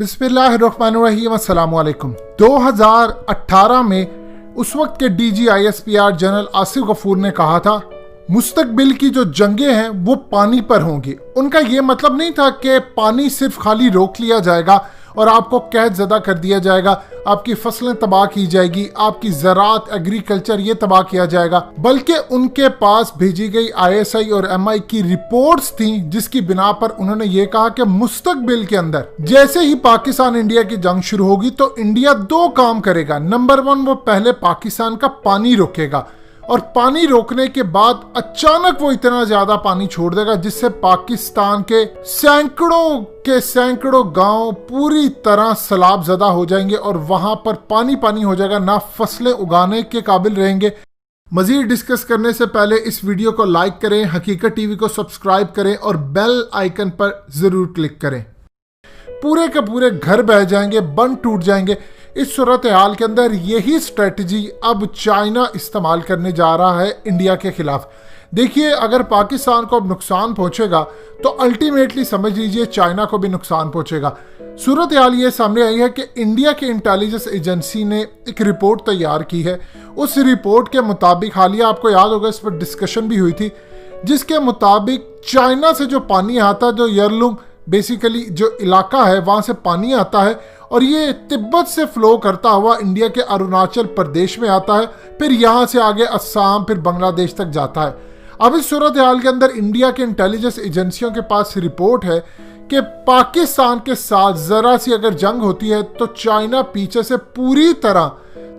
बिस्मिल्लाहिर्रहमानिर्रहीम, अस्सलाम वालेकुम। 2018 में उस वक्त के DGISPR जनरल आसिफ गफूर ने कहा था मुस्तकबिल की जो जंगें हैं वो पानी पर होंगी। उनका ये मतलब नहीं था कि पानी सिर्फ खाली रोक लिया जाएगा और आपको कैद ज़दा कर दिया जाएगा, आपकी फसलें तबाह की जाएगी, आपकी ज़राअत एग्रीकल्चर ये तबाह किया जाएगा, बल्कि उनके पास भेजी गई ISI और MI की रिपोर्ट्स थी जिसकी बिना पर उन्होंने ये कहा कि मुस्तकबिल के अंदर जैसे ही पाकिस्तान इंडिया की जंग शुरू होगी तो इंडिया दो काम करेगा। नंबर 1, वो पहले पाकिस्तान का पानी रोकेगा और पानी रोकने के बाद अचानक वो इतना ज्यादा पानी छोड़ देगा जिससे पाकिस्तान के सैकड़ों गांव पूरी तरह सैलाब ज़दा हो जाएंगे और वहां पर पानी पानी हो जाएगा, ना फसलें उगाने के काबिल रहेंगे। मजीद डिस्कस करने से पहले इस वीडियो को लाइक करें, हकीकत टीवी को सब्सक्राइब करें और बेल आइकन पर जरूर क्लिक करें। पूरे के पूरे घर बह जाएंगे, बंद टूट जाएंगे। इस सूरत हाल के अंदर यही स्ट्रेटजी अब चाइना इस्तेमाल करने जा रहा है इंडिया के खिलाफ। देखिए, अगर पाकिस्तान को अब नुकसान पहुंचेगा तो अल्टीमेटली समझ लीजिए चाइना को भी नुकसान पहुंचेगा। सूरत हाल ये सामने आई है कि इंडिया की इंटेलिजेंस एजेंसी ने एक रिपोर्ट तैयार की है। उस रिपोर्ट के मुताबिक, हालिया आपको याद होगा इस पर डिस्कशन भी हुई थी, जिसके मुताबिक चाइना से जो पानी आता, जो यरलुंग बेसिकली जो इलाका है वहां से पानी आता है और ये तिब्बत से फ्लो करता हुआ इंडिया के अरुणाचल प्रदेश में आता है, फिर यहाँ से आगे असम, फिर बांग्लादेश तक जाता है। अब इस सूरत हाल के अंदर इंडिया के इंटेलिजेंस एजेंसियों के पास रिपोर्ट है कि पाकिस्तान के साथ जरा सी अगर जंग होती है तो चाइना पीछे से पूरी तरह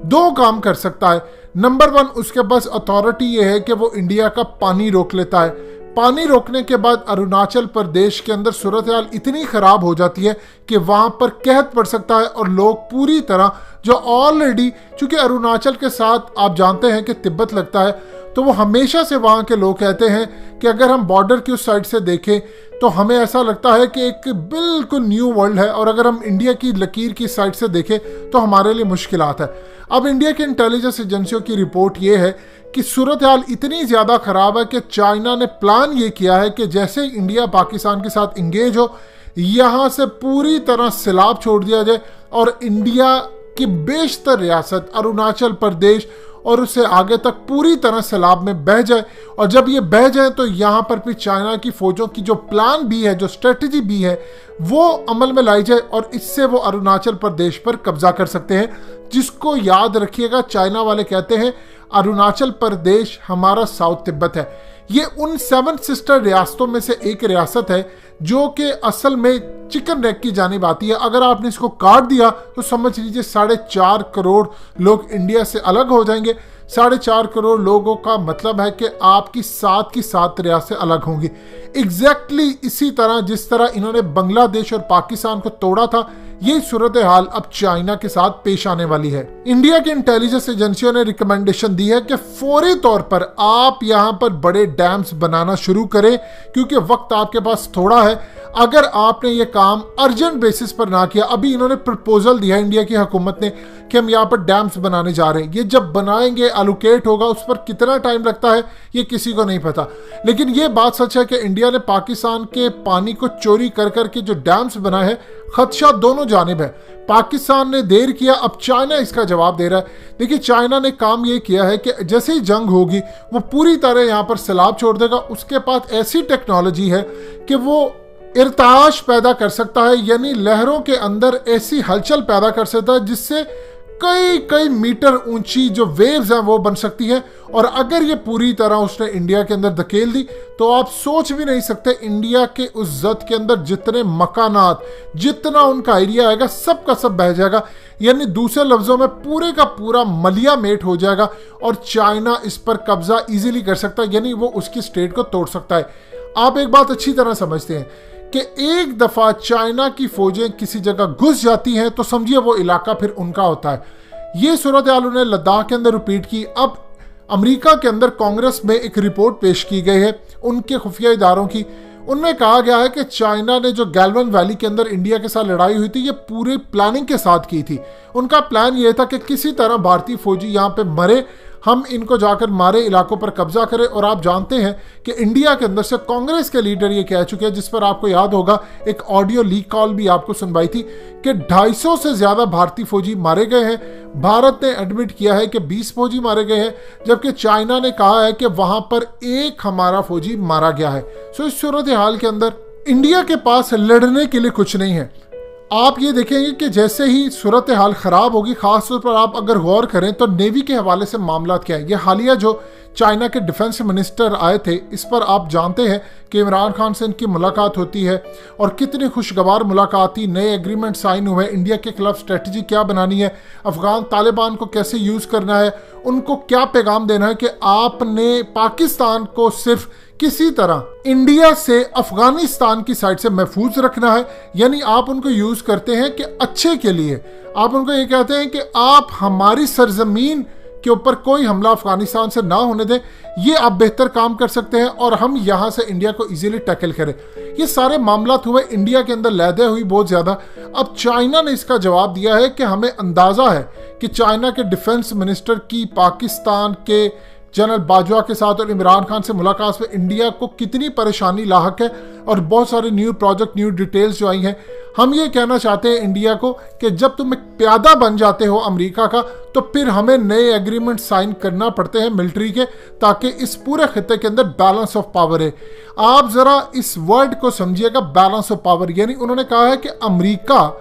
दो काम कर सकता है। नंबर 1, उसके पास अथॉरिटी ये है कि वो इंडिया का पानी रोक लेता है। पानी रोकने के बाद अरुणाचल प्रदेश के अंदर सूरत हाल इतनी खराब हो जाती है कि वहां पर कहत पड़ सकता है और लोग पूरी तरह जो ऑलरेडी, चूंकि अरुणाचल के साथ आप जानते हैं कि तिब्बत लगता है, तो वो हमेशा से वहां के लोग कहते हैं कि अगर हम बॉर्डर की उस साइड से देखें तो हमें ऐसा लगता है कि एक बिल्कुल न्यू वर्ल्ड है, और अगर हम इंडिया की लकीर की साइड से देखें तो हमारे लिए मुश्किलात है। अब इंडिया के इंटेलिजेंस एजेंसियों की रिपोर्ट ये है कि सूरत हाल इतनी ज़्यादा ख़राब है कि चाइना ने प्लान ये किया है कि जैसे ही इंडिया पाकिस्तान के साथ इंगेज हो, यहाँ से पूरी तरह सैलाब छोड़ दिया जाए और इंडिया की बेशतर रियासत अरुणाचल प्रदेश और उससे आगे तक पूरी तरह सैलाब में बह जाए। और जब ये बह जाए तो यहाँ पर भी चाइना की फौजों की जो प्लान बी है, जो स्ट्रेटजी बी है, वो अमल में लाई जाए और इससे वो अरुणाचल प्रदेश पर कब्जा कर सकते हैं। जिसको याद रखिएगा, चाइना वाले कहते हैं अरुणाचल प्रदेश हमारा साउथ तिब्बत है। ये उन 7 सिस्टर रियासतों में से एक रियासत है जो कि असल में चिकन नेक की जानिब आती है। अगर आपने इसको काट दिया तो समझ लीजिए 4.5 करोड़ लोग इंडिया से अलग हो जाएंगे। 4.5 करोड़ लोगों का मतलब है कि आपकी 7 की 7 रियासतें अलग होंगी। एग्जैक्टली इसी तरह जिस तरह इन्होंने बांग्लादेश और पाकिस्तान को तोड़ा था, यही सूरत हाल अब चाइना के साथ पेश आने वाली है। इंडिया की इंटेलिजेंस एजेंसियों ने रिकमेंडेशन दी है कि फौरी तौर पर आप यहाँ पर बड़े डैम्स बनाना शुरू करें, क्योंकि वक्त आपके पास थोड़ा है। अगर आपने ये काम अर्जेंट बेसिस पर ना किया, अभी इन्होंने प्रपोजल दिया इंडिया की हुकूमत ने कि हम यहाँ पर डैम्स बनाने जा रहे हैं, ये जब बनाएंगे एलोकेट होगा, उस पर कितना टाइम लगता है ये किसी को नहीं पता। लेकिन ये बात सच है कि इंडिया ने पाकिस्तान के पानी को चोरी कर करके जो डैम्स बनाए हैं, खदशा दोनों जानिब है। पाकिस्तान ने देर किया, अब चाइना इसका जवाब दे रहा है। देखिए, चाइना ने काम ये किया है कि जैसे ही जंग होगी वो पूरी तरह यहाँ पर सैलाब छोड़ देगा। उसके पास ऐसी टेक्नोलॉजी है कि वो इर्ताश पैदा कर सकता है, यानी लहरों के अंदर ऐसी हलचल पैदा कर सकता है जिससे कई मीटर ऊंची जो वेव्स हैं वो बन सकती है। और अगर ये पूरी तरह उसने इंडिया के अंदर धकेल दी तो आप सोच भी नहीं सकते इंडिया के उस जद के अंदर जितने मकानात, जितना उनका एरिया आएगा, सब का सब बह जाएगा। यानी दूसरे लफ्जों में पूरे का पूरा मलिया मेट हो जाएगा और चाइना इस पर कब्जा इजीली कर सकता है, यानी वो उसकी स्टेट को तोड़ सकता है। आप एक बात अच्छी तरह समझते हैं कि एक दफा चाइना की फौजें किसी जगह घुस जाती हैं तो समझिए वो इलाका फिर उनका होता है। ये सूरत हाल उन्हें लद्दाख के अंदर रिपीट की। अब अमेरिका के अंदर कांग्रेस में एक रिपोर्ट पेश की गई है उनके खुफिया इदारों की। उनमें कहा गया है कि चाइना ने जो गैल्वन वैली के अंदर इंडिया के साथ लड़ाई हुई थी, ये पूरी प्लानिंग के साथ की थी। उनका प्लान ये था कि किसी तरह भारतीय फौजी यहाँ पे मरे, हम इनको जाकर मारे इलाकों पर कब्जा करें। और आप जानते हैं कि इंडिया के अंदर से कांग्रेस के लीडर ये कह चुके हैं, जिस पर आपको याद होगा एक ऑडियो लीक कॉल भी आपको सुनवाई थी, कि 250 से ज्यादा भारतीय फौजी मारे गए हैं। भारत ने एडमिट किया है कि 20 फौजी मारे गए हैं, जबकि चाइना ने कहा है कि वहां पर एक हमारा फौजी मारा गया है। सो इस सूरत हाल के अंदर इंडिया के पास लड़ने के लिए कुछ नहीं है। आप ये देखेंगे कि जैसे ही सूरत हाल खराब होगी, खासतौर पर आप अगर गौर करें तो नेवी के हवाले से मामला क्या है। ये हालिया जो चाइना के डिफेंस मिनिस्टर आए थे, इस पर आप जानते हैं कि इमरान खान से इनकी मुलाकात होती है और कितनी खुशगवार मुलाकात थी। नए एग्रीमेंट साइन हुए, इंडिया के खिलाफ स्ट्रेटजी क्या बनानी है, अफगान तालिबान को कैसे यूज करना है, उनको क्या पैगाम देना है कि आपने पाकिस्तान को सिर्फ किसी तरह इंडिया से अफगानिस्तान की साइड से महफूज रखना है। यानी आप उनको यूज करते हैं कि अच्छे के लिए, आप उनको ये कहते हैं कि आप हमारी सरजमीन के ऊपर कोई हमला अफगानिस्तान से ना होने दें, ये आप बेहतर काम कर सकते हैं और हम यहां से इंडिया को इजीली टैकल करें। ये सारे मामला हुए, इंडिया के अंदर लहदे हुई बहुत ज्यादा। अब चाइना ने इसका जवाब दिया है कि हमें अंदाजा है कि चाइना के डिफेंस मिनिस्टर की पाकिस्तान के जनरल बाजवा के साथ और इमरान खान से मुलाकात में इंडिया को कितनी परेशानी लाहक है, और बहुत सारे न्यू प्रोजेक्ट, न्यू डिटेल्स जो आई हैं। हम ये कहना चाहते हैं इंडिया को कि जब तुम एक प्यादा बन जाते हो अमेरिका का, तो फिर हमें नए एग्रीमेंट साइन करना पड़ते हैं मिलिट्री के, ताकि इस पूरे खित्ते के अंदर बैलेंस ऑफ पावर है। आप जरा इस वर्ड को समझिएगा, बैलेंस ऑफ पावर। यानी उन्होंने कहा है कि अमेरिका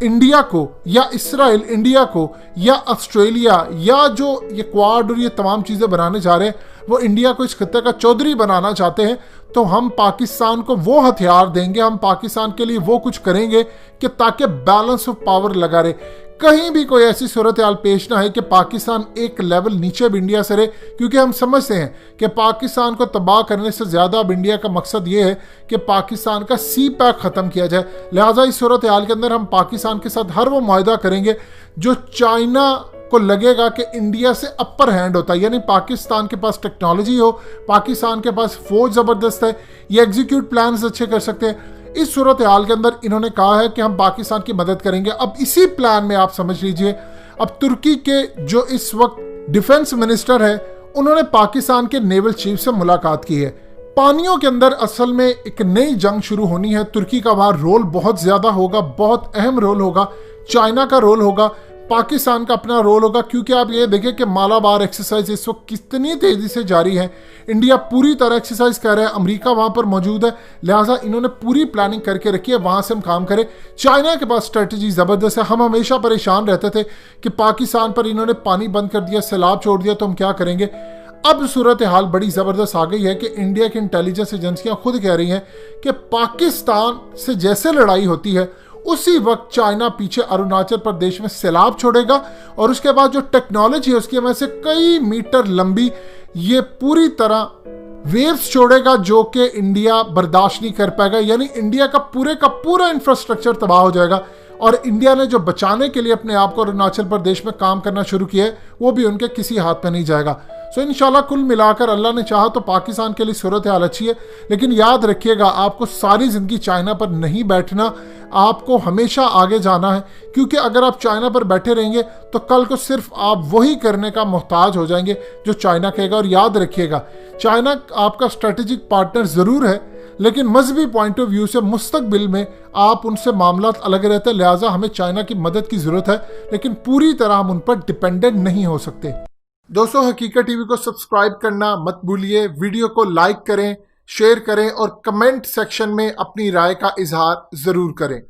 इंडिया को, या इसराइल इंडिया को, या ऑस्ट्रेलिया, या जो ये क्वाड और ये तमाम चीज़ें बनाने जा रहे हैं, वो इंडिया को इस खित्ते का चौधरी बनाना चाहते हैं। तो हम पाकिस्तान को वो हथियार देंगे, हम पाकिस्तान के लिए वो कुछ करेंगे कि ताकि बैलेंस ऑफ पावर लगा रहे। कहीं भी कोई ऐसी सूरत हाल पेश ना है कि पाकिस्तान एक लेवल नीचे भी इंडिया से रहे, क्योंकि हम समझते हैं कि पाकिस्तान को तबाह करने से ज़्यादा अब इंडिया का मकसद ये है कि पाकिस्तान का सी पैक ख़त्म किया जाए। लिहाजा इस सूरत हाल के अंदर हम पाकिस्तान के साथ हर वो मुआहदा करेंगे जो चाइना को लगेगा कि इंडिया से अपर हैंड होता है। यानी पाकिस्तान के पास टेक्नोलॉजी हो, पाकिस्तान के पास फौज ज़बरदस्त है, ये एग्जीक्यूट प्लान्स अच्छे कर सकते हैं। इस सूरत हाल के अंदर इन्होंने कहा है कि हम पाकिस्तान की मदद करेंगे। अब इसी प्लान में आप समझ लीजिए, अब तुर्की के जो इस वक्त डिफेंस मिनिस्टर है, उन्होंने पाकिस्तान के नेवल चीफ से मुलाकात की है। पानियों के अंदर असल में एक नई जंग शुरू होनी है। तुर्की का वहां रोल बहुत ज्यादा होगा, बहुत अहम रोल होगा। चाइना का रोल होगा, पाकिस्तान का अपना रोल होगा, क्योंकि आप ये देखें कि मालाबार एक्सरसाइज इस वक्त कितनी तेजी से जारी है। इंडिया पूरी तरह एक्सरसाइज कर रहा है, अमेरिका वहां पर मौजूद है, लिहाजा इन्होंने पूरी प्लानिंग करके रखी है, वहां से हम काम करें। चाइना के पास स्ट्रेटजी जबरदस्त है। हम हमेशा परेशान रहते थे कि पाकिस्तान पर इन्होंने पानी बंद कर दिया, सैलाब छोड़ दिया, तो हम क्या करेंगे। अब सूरत हाल बड़ी जबरदस्त आ गई है कि इंडिया की इंटेलिजेंस एजेंसियां खुद कह रही हैं कि पाकिस्तान से जैसे लड़ाई होती है, उसी वक्त चाइना पीछे अरुणाचल प्रदेश में सैलाब छोड़ेगा, और उसके बाद जो टेक्नोलॉजी है उसकी वजह से कई मीटर लंबी ये पूरी तरह वेव्स छोड़ेगा, जो कि इंडिया बर्दाश्त नहीं कर पाएगा। यानी इंडिया का पूरा इंफ्रास्ट्रक्चर तबाह हो जाएगा, और इंडिया ने जो बचाने के लिए अपने आप को अरुणाचल प्रदेश में काम करना शुरू किया है, वो भी उनके किसी हाथ में नहीं जाएगा। सो इंशाल्लाह कुल मिलाकर अल्लाह ने चाहा तो पाकिस्तान के लिए सूरत हाल अच्छी है। लेकिन याद रखिएगा, आपको सारी जिंदगी चाइना पर नहीं बैठना, आपको हमेशा आगे जाना है, क्योंकि अगर आप चाइना पर बैठे रहेंगे तो कल को सिर्फ आप वही करने का मोहताज हो जाएंगे जो चाइना कहेगा। और याद रखिएगा, चाइना आपका स्ट्रेटेजिक पार्टनर ज़रूर है, लेकिन मजहबी पॉइंट ऑफ व्यू से मुस्तकबिल में आप उनसे मामलात अलग रहते हैं। लिहाजा हमें चाइना की मदद की ज़रूरत है, लेकिन पूरी तरह हम उन पर डिपेंडेंट नहीं हो सकते। दोस्तों, हकीकत टीवी को सब्सक्राइब करना मत भूलिए, वीडियो को लाइक करें, शेयर करें और कमेंट सेक्शन में अपनी राय का इजहार ज़रूर करें।